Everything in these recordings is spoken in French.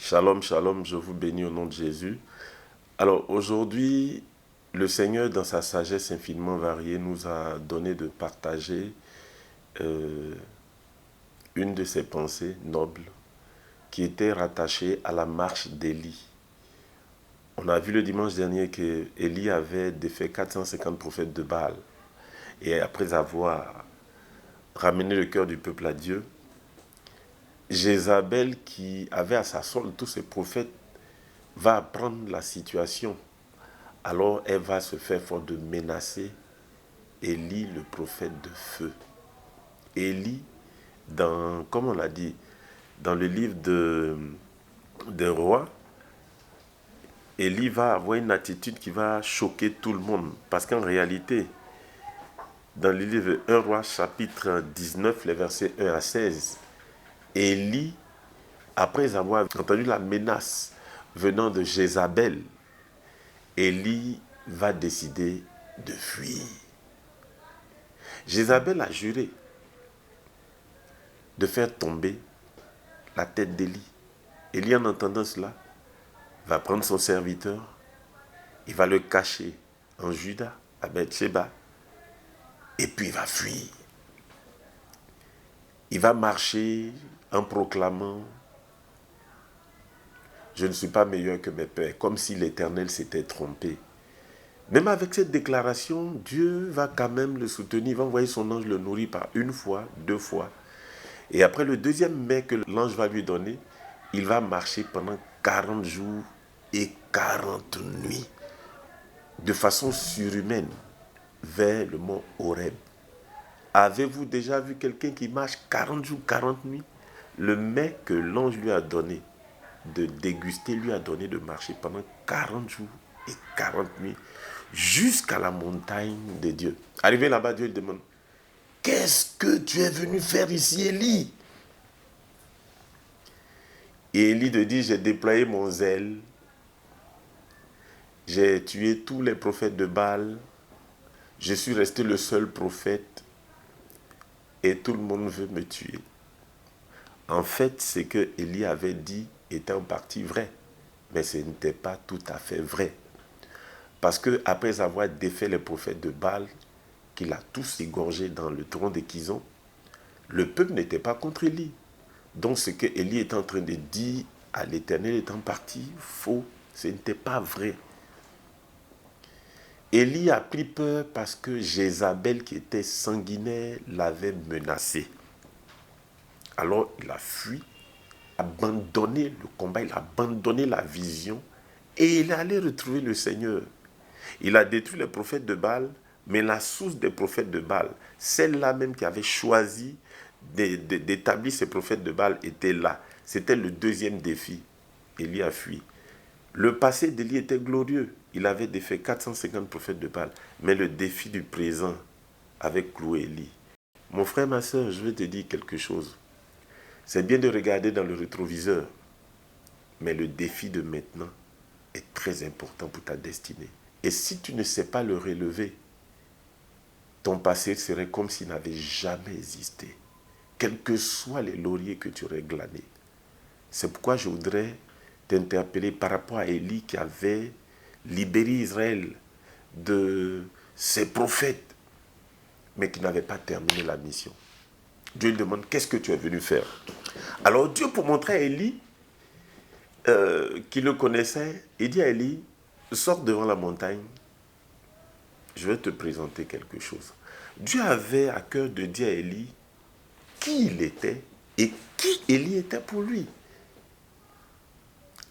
Shalom, shalom, je vous bénis au nom de Jésus. Alors aujourd'hui, le Seigneur, dans sa sagesse infiniment variée, nous a donné de partager euh, une de ses pensées nobles qui était rattachée à la marche d'Élie. On a vu le dimanche dernier que Élie avait défait 450 prophètes de Baal. Et après avoir ramené le cœur du peuple à Dieu, Jézabel, qui avait à sa solde tous ces prophètes, va apprendre la situation. Alors elle va se faire fort de menacer Élie, le prophète de feu. Élie, comme on l'a dit, dans le livre d'un roi, Élie va avoir une attitude qui va choquer tout le monde. Parce qu'en réalité, dans le livre 1 roi chapitre 19, les versets 1 à 16, Élie, après avoir entendu la menace venant de Jézabel, Élie va décider de fuir. Jézabel a juré de faire tomber la tête d'Élie. Élie, en entendant cela, va prendre son serviteur, il va le cacher en Juda, à Bethsheba, et puis il va fuir. Il va marcher en proclamant « Je ne suis pas meilleur que mes pères », comme si l'Éternel s'était trompé. Même avec cette déclaration, Dieu va quand même le soutenir. Il va envoyer son ange le nourrir par une fois, deux fois. Et après le deuxième mets que l'ange va lui donner, il va marcher pendant 40 jours et 40 nuits, de façon surhumaine, vers le mont Horeb. Avez-vous déjà vu quelqu'un qui marche 40 jours, 40 nuits? Le mets que l'ange lui a donné de déguster, lui a donné de marcher pendant 40 jours et 40 nuits, jusqu'à la montagne de Dieu. Arrivé là-bas, Dieu lui demande, « Qu'est-ce que tu es venu faire ici, Élie ?» Et Élie te dit, « J'ai déployé mon zèle, j'ai tué tous les prophètes de Baal, je suis resté le seul prophète et tout le monde veut me tuer. » En fait, ce que Élie avait dit était en partie vrai, mais ce n'était pas tout à fait vrai. Parce qu'après avoir défait les prophètes de Baal, qu'il a tous égorgés dans le tronc de Kizon, le peuple n'était pas contre Élie. Donc ce que Élie est en train de dire à l'Éternel est en partie faux. Ce n'était pas vrai. Élie a pris peur parce que Jézabel, qui était sanguinaire, l'avait menacé. Alors il a fui, abandonné le combat, il a abandonné la vision et il est allé retrouver le Seigneur. Il a détruit les prophètes de Baal, mais la source des prophètes de Baal, celle-là même qui avait choisi d'établir ces prophètes de Baal, était là. C'était le deuxième défi. Élie a fui. Le passé d'Élie était glorieux. Il avait défait 450 prophètes de Baal. Mais le défi du présent avait cloué Élie. Mon frère, ma soeur, je vais te dire quelque chose. C'est bien de regarder dans le rétroviseur, mais le défi de maintenant est très important pour ta destinée. Et si tu ne sais pas le relever, ton passé serait comme s'il n'avait jamais existé, quels que soient les lauriers que tu aurais glanés. C'est pourquoi je voudrais t'interpeller par rapport à Élie qui avait libéré Israël de ses prophètes, mais qui n'avait pas terminé la mission. Dieu lui demande, qu'est-ce que tu es venu faire? Alors Dieu, pour montrer à Élie qu'il le connaissait, il dit à Élie, sors devant la montagne, je vais te présenter quelque chose. Dieu avait à cœur de dire à Élie qui il était et qui Élie était pour lui.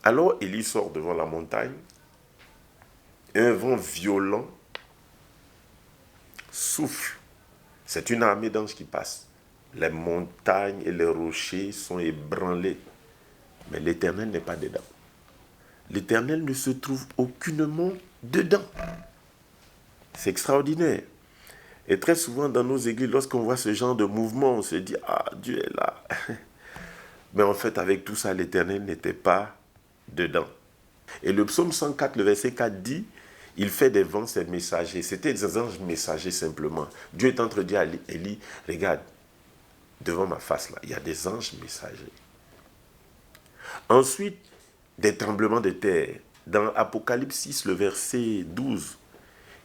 Alors Élie sort devant la montagne, un vent violent souffle. C'est une armée d'anges qui passe. Les montagnes et les rochers sont ébranlés. Mais l'Éternel n'est pas dedans. L'Éternel ne se trouve aucunement dedans. C'est extraordinaire. Et très souvent dans nos églises, lorsqu'on voit ce genre de mouvement, on se dit « Ah, Dieu est là ». Mais en fait, avec tout ça, l'Éternel n'était pas dedans. Et le psaume 104, le verset 4 dit « Il fait des vents ses messagers ». C'était des anges messagers simplement. Dieu est en train de dire à Élie « Regarde, devant ma face là, il y a des anges messagers ». Ensuite, des tremblements de terre. Dans Apocalypse 6, le verset 12,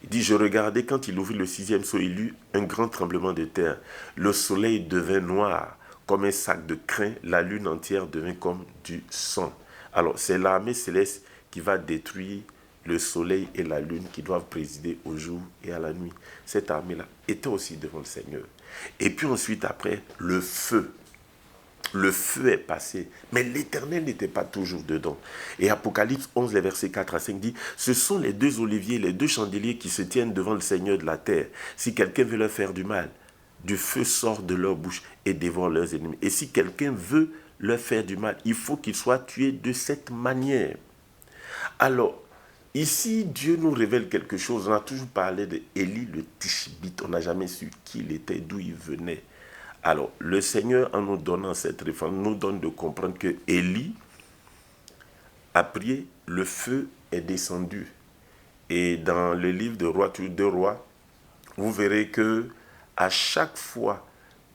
il dit, je regardais quand il ouvrit le sixième sceau, il eut un grand tremblement de terre. Le soleil devint noir comme un sac de crin, la lune entière devint comme du sang. Alors, c'est l'armée céleste qui va détruire le soleil et la lune qui doivent présider au jour et à la nuit. Cette armée-là était aussi devant le Seigneur. Et puis ensuite, après, le feu. Le feu est passé, mais l'Éternel n'était pas toujours dedans. Et Apocalypse 11, les versets 4 à 5 dit, ce sont les deux oliviers, les deux chandeliers qui se tiennent devant le Seigneur de la terre. Si quelqu'un veut leur faire du mal, du feu sort de leur bouche et dévore leurs ennemis. Et si quelqu'un veut leur faire du mal, il faut qu'il soit tué de cette manière. Alors, ici, Dieu nous révèle quelque chose. On a toujours parlé d'Élie le Tishbite. On n'a jamais su qui il était, d'où il venait. Alors, le Seigneur, en nous donnant cette réforme, nous donne de comprendre que Élie a prié, le feu est descendu. Et dans le livre de Rois, vous verrez que à chaque fois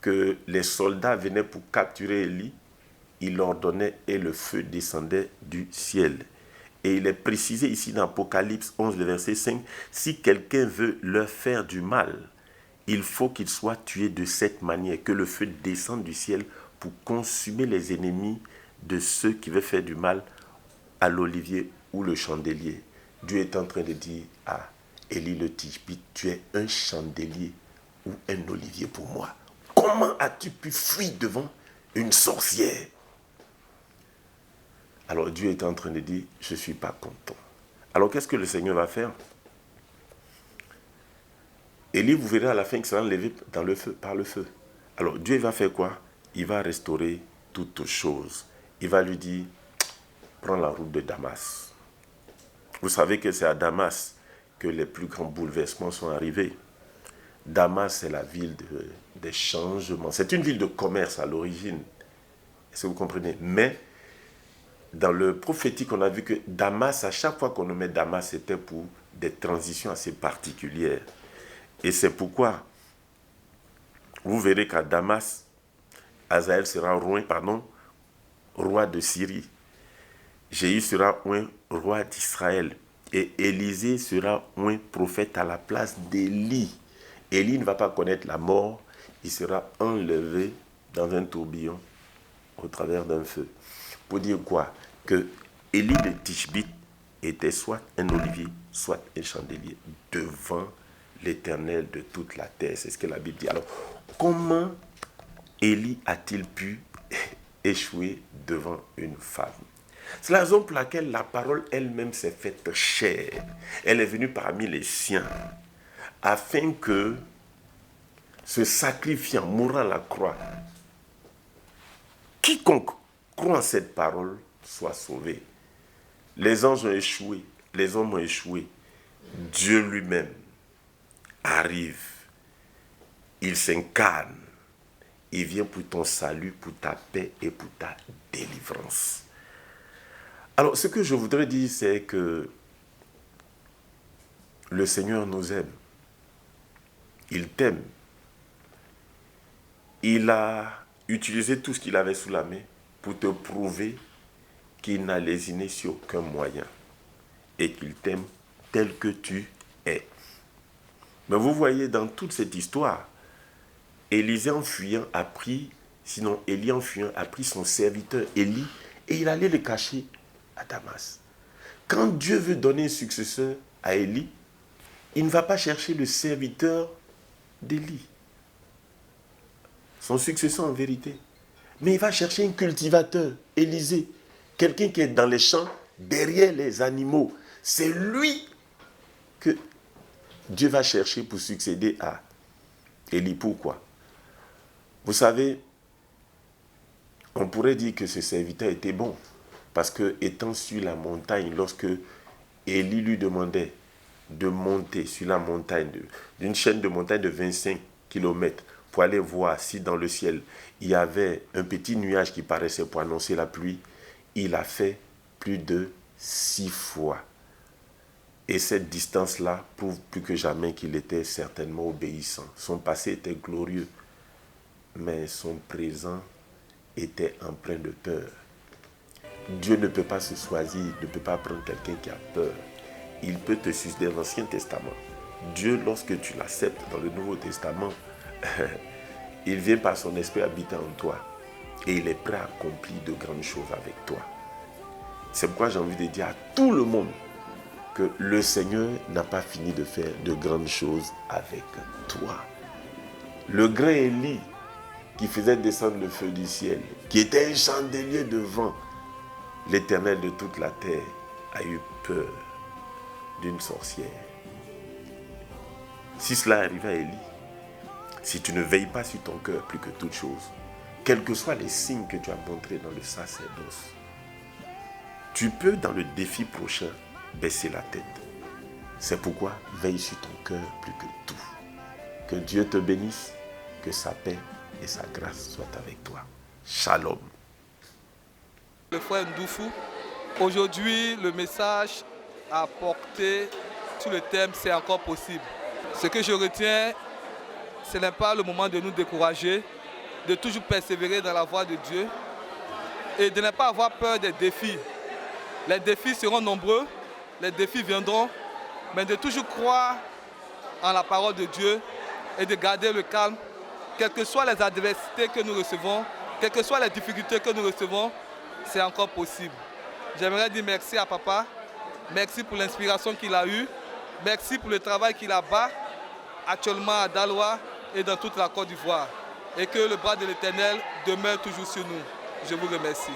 que les soldats venaient pour capturer Élie, il ordonnait et le feu descendait du ciel. Et il est précisé ici dans Apocalypse 11, le verset 5, si quelqu'un veut leur faire du mal, il faut qu'il soit tué de cette manière, que le feu descende du ciel pour consumer les ennemis de ceux qui veulent faire du mal à l'olivier ou le chandelier. Dieu est en train de dire à Élie le Tishbite, tu es un chandelier ou un olivier pour moi. Comment as-tu pu fuir devant une sorcière? Alors Dieu est en train de dire, je ne suis pas content. Alors qu'est-ce que le Seigneur va faire? Élie, vous verrez à la fin qu'il sera enlevé dans le feu, par le feu. Alors Dieu va faire quoi? Il va restaurer toutes choses. Il va lui dire, prends la route de Damas. Vous savez que c'est à Damas que les plus grands bouleversements sont arrivés. Damas, c'est la ville des changements. C'est une ville de commerce à l'origine. Est-ce que vous comprenez? Mais dans le prophétique, on a vu que Damas, à chaque fois qu'on nommait Damas, c'était pour des transitions assez particulières. Et c'est pourquoi vous verrez qu'à Damas, Hazaël sera roi de Syrie. Jéhu sera roi d'Israël. Et Élisée sera prophète à la place d'Élie. Élie ne va pas connaître la mort. Il sera enlevé dans un tourbillon au travers d'un feu. Pour dire quoi? Que Élie le Tishbite était soit un olivier, soit un chandelier devant l'Éternel de toute la terre. C'est ce que la Bible dit. Alors, comment Élie a-t-il pu échouer devant une femme? C'est la raison pour laquelle la parole elle-même s'est faite chair. Elle est venue parmi les siens, afin que, se sacrifiant, mourant à la croix, quiconque croit en cette parole soit sauvé. Les anges ont échoué, les hommes ont échoué. Dieu lui-même arrive, il s'incarne, il vient pour ton salut, pour ta paix et pour ta délivrance. Alors, ce que je voudrais dire, c'est que le Seigneur nous aime. Il t'aime. Il a utilisé tout ce qu'il avait sous la main pour te prouver qu'il n'a lésiné sur aucun moyen et qu'il t'aime tel que tu es. Mais vous voyez, dans toute cette histoire, Élie en fuyant a pris son serviteur Élie et il allait le cacher à Damas. Quand Dieu veut donner un successeur à Élie, il ne va pas chercher le serviteur d'Élie, son successeur en vérité, mais il va chercher un cultivateur, Élisée, quelqu'un qui est dans les champs, derrière les animaux. C'est lui que Dieu va chercher pour succéder à Élie. Pourquoi? Vous savez, on pourrait dire que ce serviteur était bon, parce que étant sur la montagne, lorsque Élie lui demandait de monter sur la montagne, d'une chaîne de montagne de 25 km, pour aller voir si dans le ciel, il y avait un petit nuage qui paraissait pour annoncer la pluie, il a fait plus de 6 fois. Et cette distance-là prouve plus que jamais qu'il était certainement obéissant. Son passé était glorieux, mais son présent était empreint de peur. Dieu ne peut pas se choisir, ne peut pas prendre quelqu'un qui a peur. Il peut te susciter dans l'Ancien Testament. Dieu, lorsque tu l'acceptes dans le Nouveau Testament, il vient par son esprit habiter en toi. Et il est prêt à accomplir de grandes choses avec toi. C'est pourquoi j'ai envie de dire à tout le monde que le Seigneur n'a pas fini de faire de grandes choses avec toi. Le grand Élie qui faisait descendre le feu du ciel, qui était un chandelier devant l'Éternel de toute la terre, a eu peur d'une sorcière. Si cela arrive à Élie, si tu ne veilles pas sur ton cœur plus que toute chose, quels que soient les signes que tu as montrés dans le sacerdoce, tu peux dans le défi prochain baisser la tête. C'est pourquoi veille sur ton cœur plus que tout. Que Dieu te bénisse, que sa paix et sa grâce soient avec toi. Shalom. Le frère Ndoufou, aujourd'hui le message a porté sur le thème « C'est encore possible ». Ce que je retiens, ce n'est pas le moment de nous décourager, de toujours persévérer dans la voie de Dieu et de ne pas avoir peur des défis. Les défis seront nombreux, les défis viendront, mais de toujours croire en la parole de Dieu et de garder le calme, quelles que soient les adversités que nous recevons, quelles que soient les difficultés que nous recevons, c'est encore possible. J'aimerais dire merci à papa, merci pour l'inspiration qu'il a eue, merci pour le travail qu'il abat actuellement à Daloa et dans toute la Côte d'Ivoire. Et que le bras de l'Éternel demeure toujours sur nous. Je vous remercie.